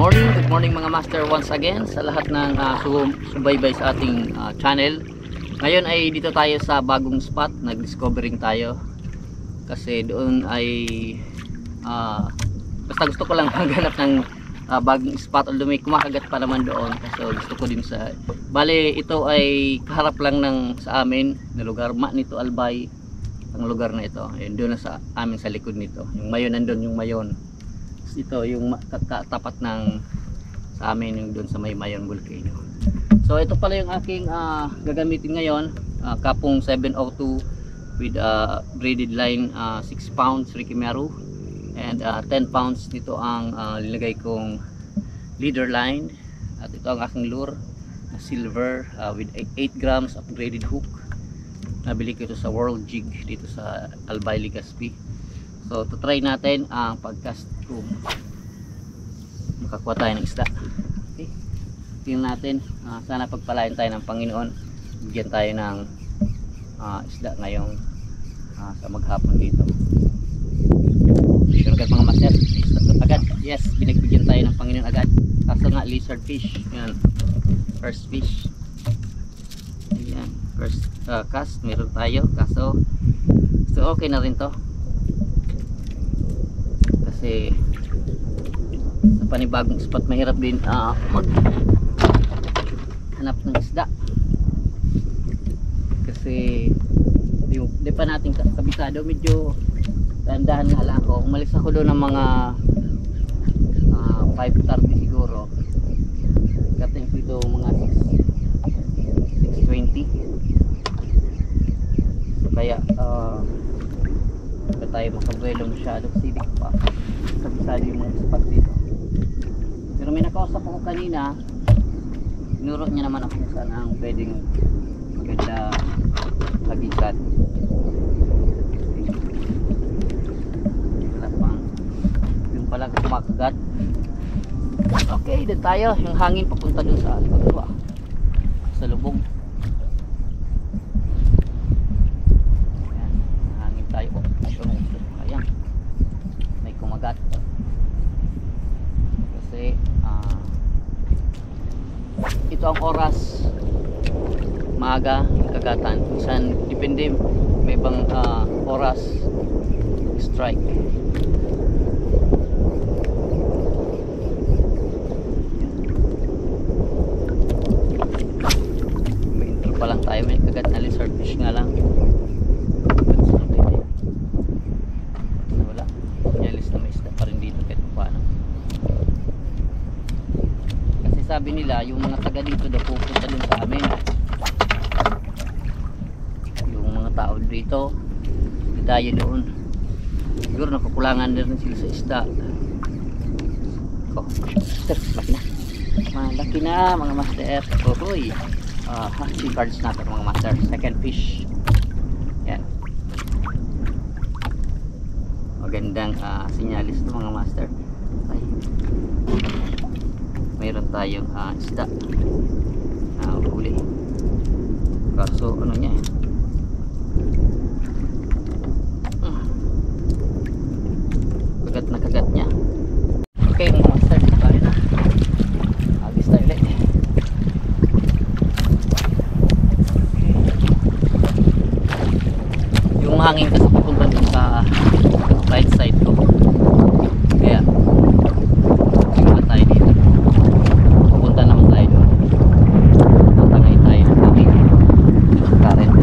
Good morning mga master once again sa lahat ng subaybay sa ating channel. Ngayon ay dito tayo sa bagong spot, nag-discovering tayo. Kasi doon ay basta gusto ko lang maghanap ng bagong spot, although may kumakagat pa naman doon. So gusto ko din sa bale ito ay kaharap lang ng sa amin na lugar, nito Albay ang lugar na ito. Ayun, doon na sa amin sa likod nito. Yung mayon nandun, yung mayon. Ito yung tapat ng sa amin, yung doon sa may Mayon Volcano. So ito pala yung aking gagamitin ngayon, kapong 702 with braided line, 6 pounds Ricky Meru, and 10 pounds nito ang linagay kong leader line. At ito ang aking lure na silver with 8 grams of braided hook. Nabili ko ito sa World Jig dito sa Albay, Legazpi. So to try natin ang pagcast kung makakuha tayo ng isda. Okay, tingnan natin, sana pagpalain tayo ng Panginoon, bigyan tayo ng isda ngayong sa maghapon dito. Pero agad mga master, agad, yes, binagbigyan tayo ng Panginoon agad. Kaso nga lizard fish, yan, first fish, yan, first cast meron tayo. Kaso so okay na rin to kasi sa panibagong spot mahirap din maghanap ng isda kasi di pa natin kabisado. Medyo dahan-dahan nga lang ako. Umalis ako doon ng mga 5:30 siguro, kating dito mga 6:20. So kaya tayo makabuelo masyado, sidik pa kabisado yung mga spot dito. Pero may nakausap ako kanina, tinuro niya naman ako kung saan ang pwedeng maganda habitat. Wala pang yung pala kumakagat. Okay, doon tayo. Yung hangin papunta doon sa pagkuha sa lubog. Ayan, hangin tayo. Ayan, may kumagat kasi ito ang oras, maaga kagatan. Minsan depende, may ibang oras strike. May intro pa lang tayo, may kagat na lizard fish nga lang. Wala, nyalis na may isda pa rin dito kahit paano. Kasi sabi nila yung mga taga dito daw pupunta din sa amin, yung mga tao dito tayo doon. Siguro nakukulangan din sila sa isda. Oh, master, malaki na mga master. Ohoy, sea cards natin mga master. Second fish. Yan, magandang sinyalis to mga master. Ay, mayroon tayong isda na huli. Kaso ano niya, kagat na kagat niya. Okay mga master, dito tayo na. Agis tayo ulit. Okay. Yung hangin kasi papunta dun sa right side ko, kaya tingnan tayo dito. Pupunta naman tayo doon. Tatangay tayo ng hangin sa current.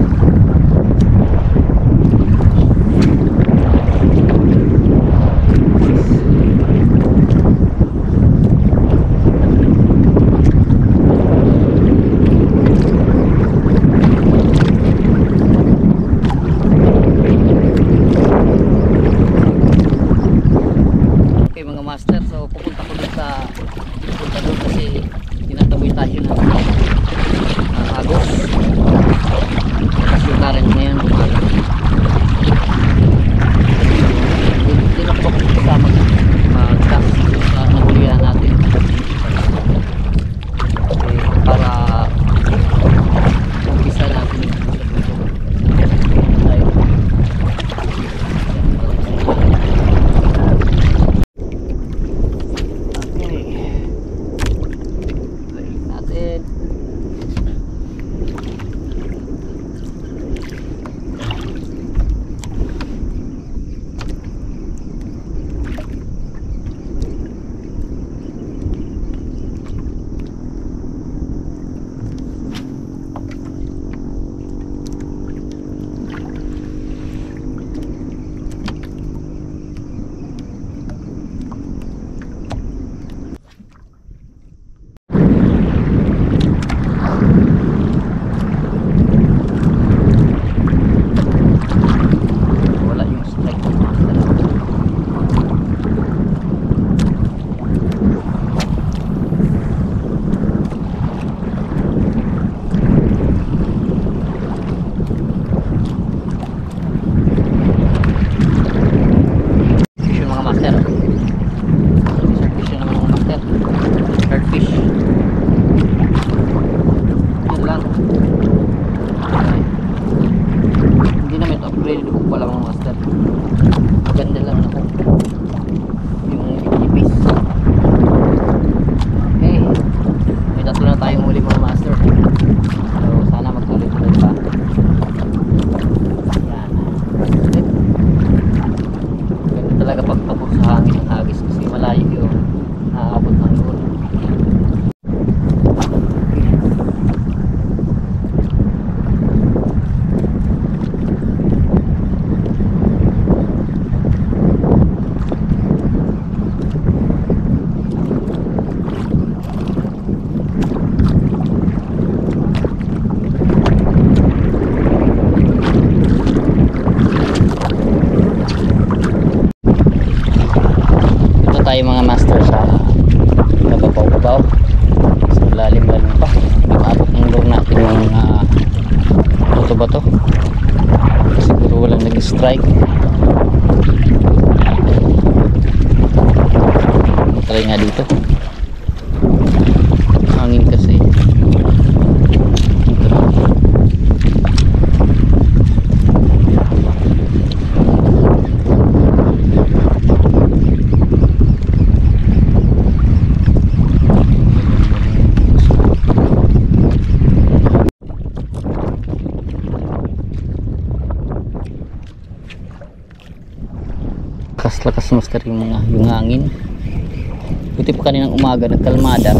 ba to? Siguro walang nag-strike. Try nga dito. Hangin kasi. Ito na. Lakas master yung hangin. Buti pa kaninang umaga nagkalmada.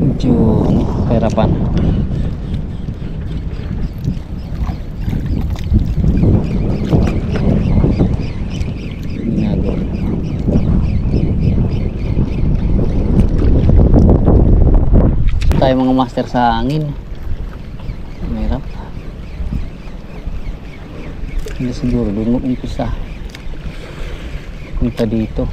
Medyo kahirapan. Ginagawa. Tayo mga master sa hangin. Mahirap. Hindi siguro doon mag-umpisa punta dito.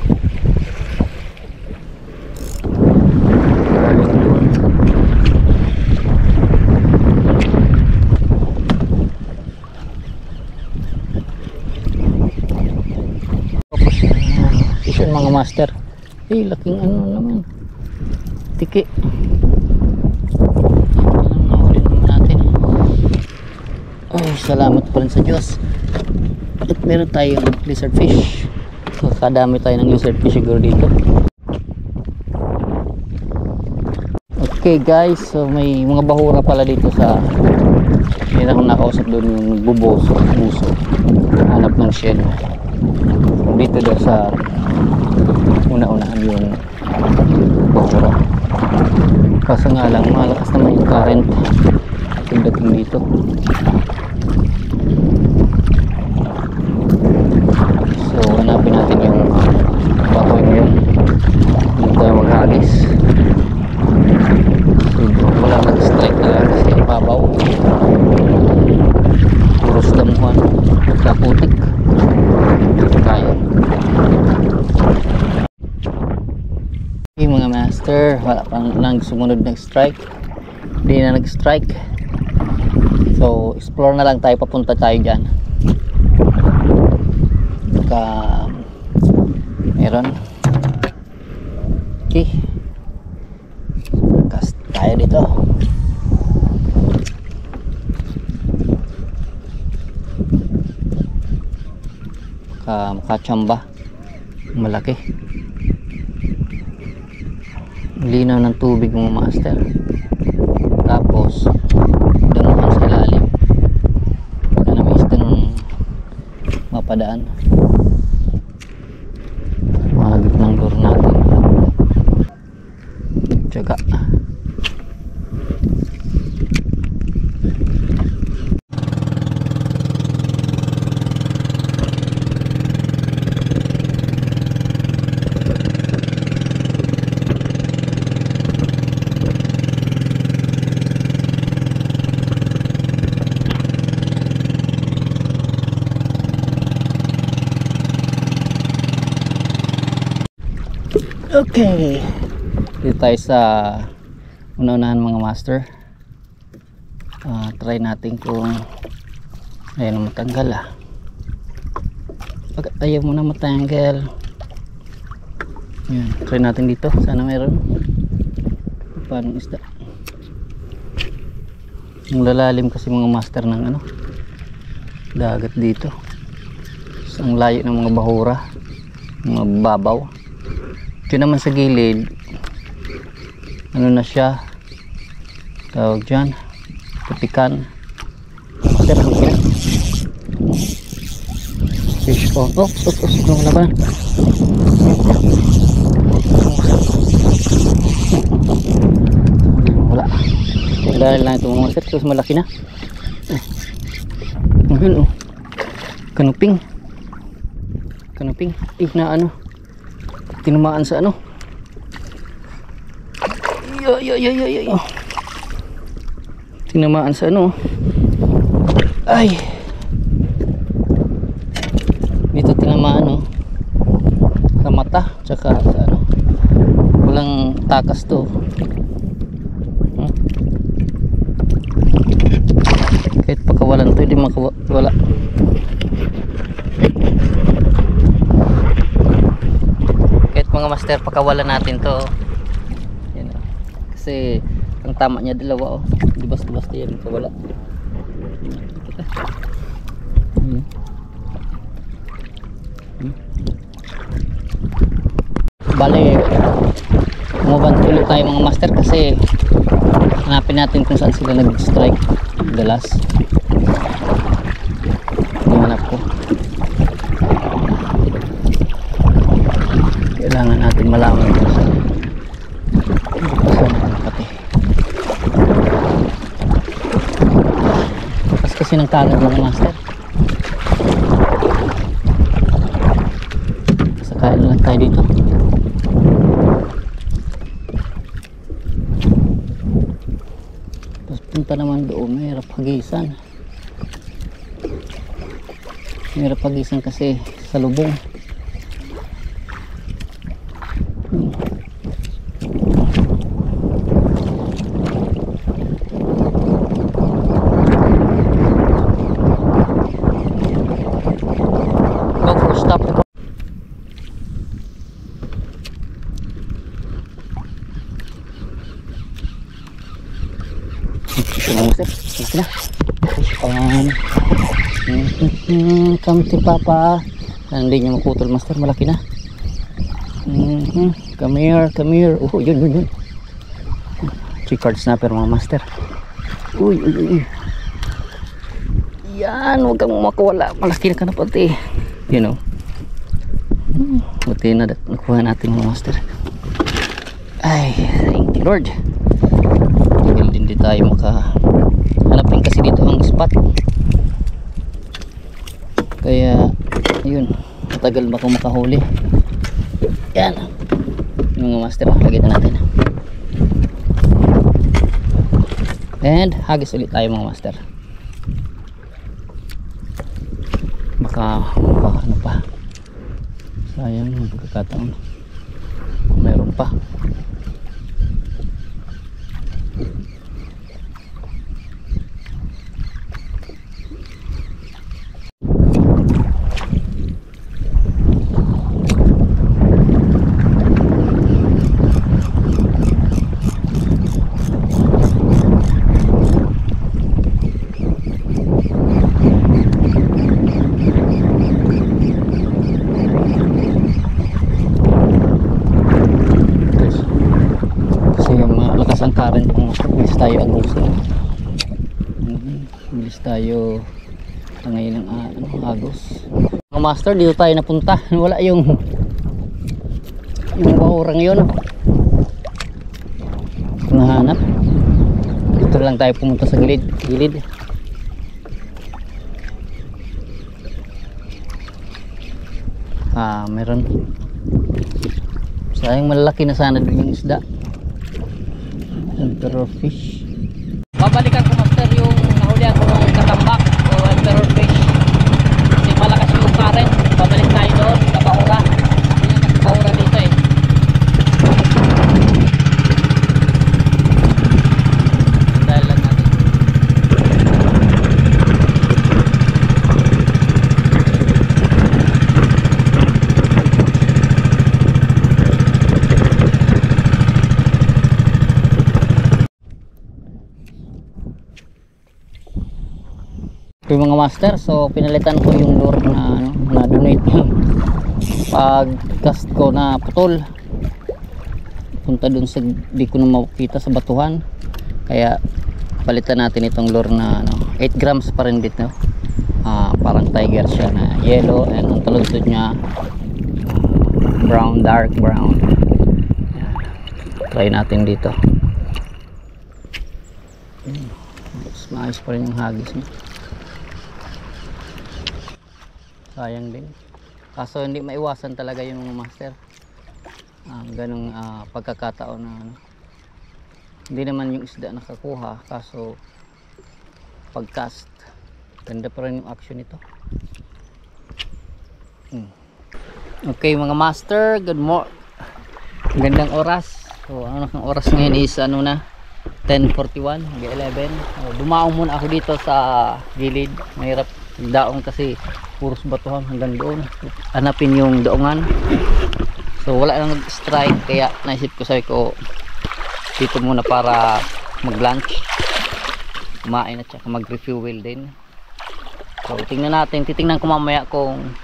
Isyon mga master. Laking ano naman, tiki. Nahuli naman natin. Salamat pa rin sa Diyos. At meron tayong lizard fish. Kakadami tayo ng lizard fish siguro dito. Okay guys, so may mga bahura pala dito sa meron akong nakausap doon yung nagbubuso, hanap ng shell. Dito daw sa una-unahan yung bahura. Kaso nga lang malakas naman yung current pagdating dito. So hanapin natin yung bakoy yun. Hindi tayo maghagis. So wala mag-strike na lang kasi ibabaw. Puros damuhan. Kaputik. Kaya. Okay mga master, wala pang lang sumunod na strike. Hindi na nag-strike. So explore na lang tayo, papunta tayo dyan. Meron. Okay, cast tayo dito. Makachamba malaki, linaw ng tubig mga master. Tapos damuhan sa ilalim para na may isdang mapadaan. Mahagip ng lure natin. Tsaga. Okay, dito tayo sa una-unahan mga master. Try natin kung ayaw na matanggal. Pag ayaw mo na matanggal, yan, try natin dito. Sana meron. Paano isda? Ang lalalim kasi mga master ng ano, dagat dito. So, ang layo ng mga bahura, mga babaw. Ito naman sa gilid, ano na siya, tawag dyan, putikan. Master, fish po. Ano na ba? Wala. Dahil lang ito mga master, terus malaki na. Ayun, kanuping. Na ano, tinamaan sa ano. Tinamaan sa ano. Ay, dito tinamaan, no, sa mata tsaka sa ano. Walang takas to. pakawalan to, hindi makawala. Kahit mga master, pakawalan natin to. Yan, oh. Kasi ang tama niya dalawa, oh. Di basta-basta yan makawala. Bale, umabant ulit tayo mga master kasi hanapin natin kung saan sila nag-strike dalas. Hanap ko. Kailangan natin malaman kung saan nakati. Tapos kasi ng kagad mga master. Sakain lang tayo dito. Punta naman doon, mahirap hagisan. Mahirap hagisan kasi sa lubong. Go for stop. Kamti papa. Hindi niya makutol master, malaki na. Come here. Oh, yun. 3 card snapper mga master. Uy. Yan, huwag kang makawala. Malaki na ka na pati. You know. Buti na nakuha natin mga master. Ay, thank you Lord. Hindi tayo makahanapin kasi dito ang spot. Kaya yun, matagal ba kung makahuli. Yan yung mga master, lagyan na natin and hagis ulit tayo mga master. Baka ano pa, sayang yung pagkakataon, mayroon pa. Ang current pang bilis tayo agusin. Bilis tayo ngayon ng agos. Mga master, dito tayo napunta. Wala yung bahurang yun. Nahanap. Dito lang tayo pumunta sa gilid. Meron. Sayang malalaki na sana doon yung isda. Emperor fish. Babalikan ko master yung nahulihan ko ng katambak o emperor fish. Kasi malakas yung current. Babalik tayo doon sa Bahura. Yung Bahura dito eh. Dahil lang natin. Okay mga master, so pinalitan ko yung lure na donate pag cast ko na putol, punta dun sa di ko na makita sa batuhan, kaya palitan natin itong lure na 8 grams pa rin dito. Parang tiger siya na yellow and ang talunsod niya brown, dark brown. Try natin dito. Maayos pa rin yung hagis niya. Sayang din, kaso hindi maiwasan talaga yung mga master ganong pagkakataon na hindi naman yung isda nakakuha, kaso pagcast ganda pa rin yung action nito. Okay mga master, good morning, gandang oras. So ano ang oras ngayon is 10:41, mag-11. Dumaong muna ako dito sa gilid. Mahirap daong kasi puros batuhan hanggang doon. Hanapin yung daongan. So wala nang strike, kaya naisip ko, sabi ko dito muna para mag-lunch, kumain at saka mag-refuel din. So tingnan natin, titingnan ko mamaya kung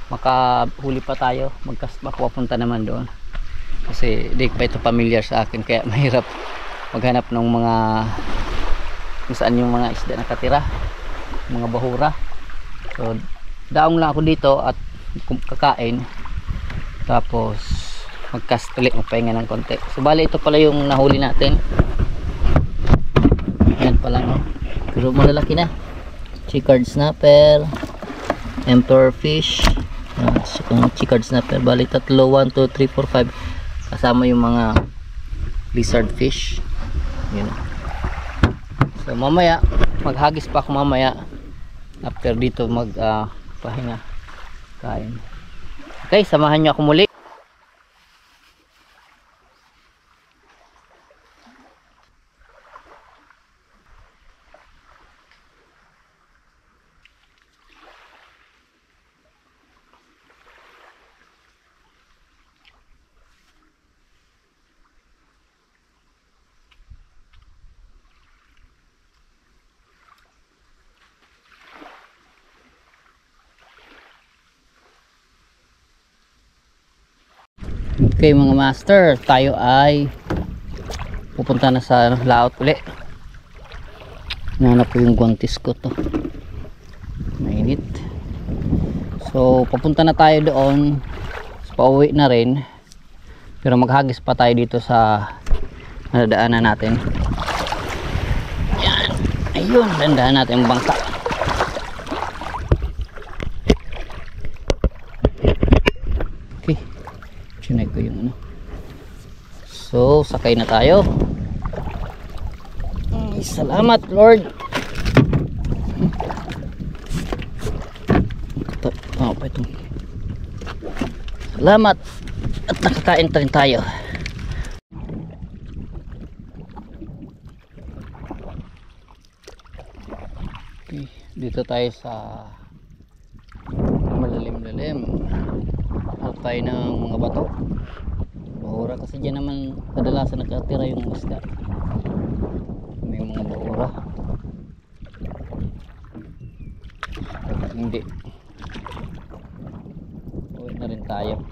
makahuli pa tayo, mag-cast back, papunta naman doon. Kasi di pa ito familiar sa akin, kaya mahirap maghanap ng mga kung saan yung mga isda nakatira, mga bahura. So daong lang ako dito at kakain, tapos mag-cast ulit, magpahinga ng konti. So bali ito pala yung nahuli natin. Yan pala, no? Pero malalaki na. Chicard snapper, emperor fish, chicard snapper. Bali tatlo, 1, 2, 3, 4, 5, kasama yung mga lizard fish. Yun. So mamaya maghagis pa ako mamaya after dito pahinga, kain. Okay, samahan nyo ako muli. Okay mga master, tayo ay pupunta na sa laot ulit. Nanap ko yung guantes ko to, mainit. So papunta na tayo doon, pauwi na rin, pero maghagis pa tayo dito sa nadaanan natin. Yan, ayun, dandahan natin yung bangka. Okay, chinek ko yung ano. So sakay na tayo. Salamat Lord. Pa ito. Salamat at nakakain rin tayo. Okay, dito tayo sa malalim-lalim. Hanap tayo ng mga bato, bahura, kasi dyan naman kadalasan nakatira yung isda. May mga bahura. Hindi, uwi na rin tayo.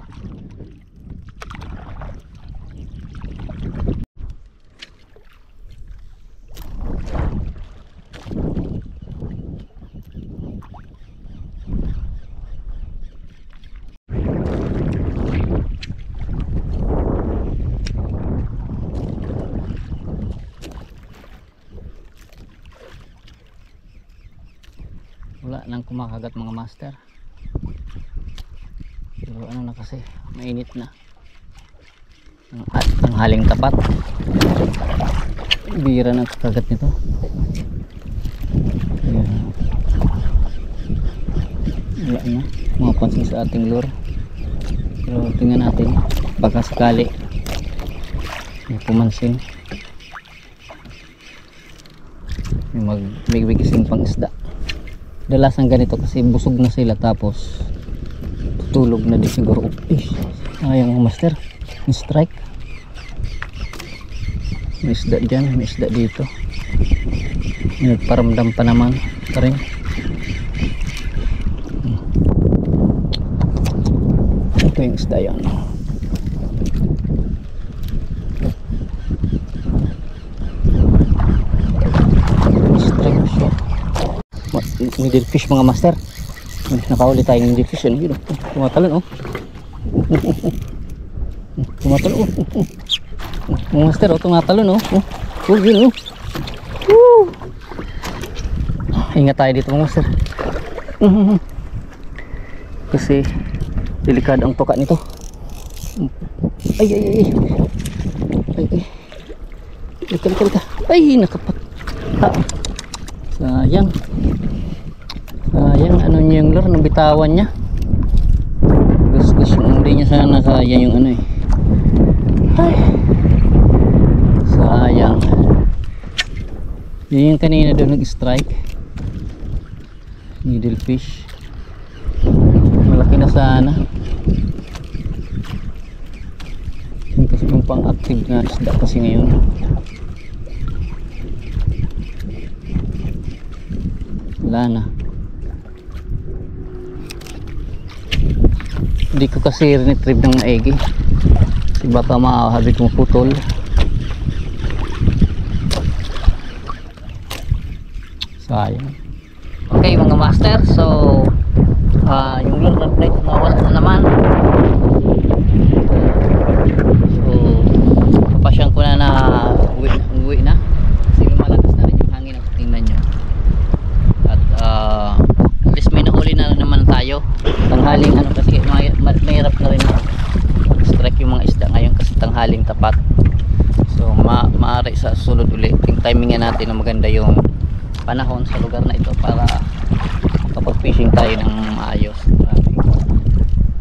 Wala nang kumakagat mga master, pero ano na kasi, mainit na ang haling tapat. Bira na kakagat nito. Wala na mapansin sa ating lure, pero tingnan natin, baka sakali may pumansin, may magbiggising pang isda. Dalasan ganito kasi busog na sila, tapos tutulog na din siguro. Ayang master, may strike. May isda dyan, may isda dito. Nagparamdam pa naman pa rin. Ito yung isda yan. Strike siya. Needlefish mga master. Nakahuli tayong needlefish. Yun, tumatalon oh. Tumatalon oh. Mga master oh, tumatalon oh. Yun oh. Ingat tayo dito mga master. Kasi delikado ang tuka nito. Ay. Lika. Ay, nakapat. Sayang. Ano niya yung lure, nabitawan niya. Gusto yung hindi niya sana, sayang yung ano eh. Ay, sayang. Yun yung kanina doon nag-strike. Needlefish. Malaki na sana. Yung kasi yung pang-active na isda kasi ngayon. Wala na. Hindi ko kasi retrieve ng maigi. Kasi baka mahabit mong putol. Sayang. Okay mga master, so yung lure plate nawala na naman. So kapasyan ko na uwi na kasi lumalakas na rin yung hangin at tingnan nyo. At at least may nahuli na naman tayo. Tanghaling ano kasi mahirap na rin strike yung mga isda ngayon kasi tanghaling tapat. So maaari sa susunod ulit yung timingan natin na maganda yung panahon sa lugar na ito para kapag fishing tayo ng maayos.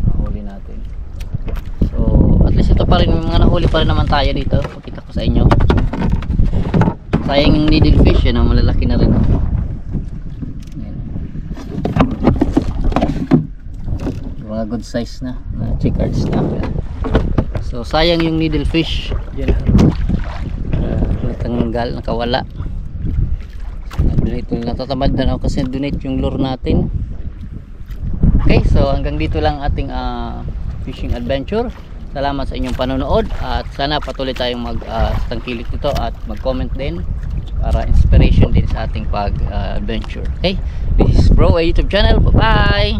Nahuli natin. So at least ito pa rin, may mga nahuli pa rin naman tayo dito. Pakita ko sa inyo. Sayang yung needlefish yan, malalaki na rin. Mga good size na chicard snapper. So sayang yung needlefish yan. Natanggal, nakawala. Ito natatamad na ako kasi donate yung lure natin. Okay, so hanggang dito lang ating fishing adventure. Salamat sa inyong panonood at sana patuloy tayong tangkilik dito at mag-comment din para inspiration din sa ating pag adventure. Okay, this is Bro, a YouTube channel. Bye bye.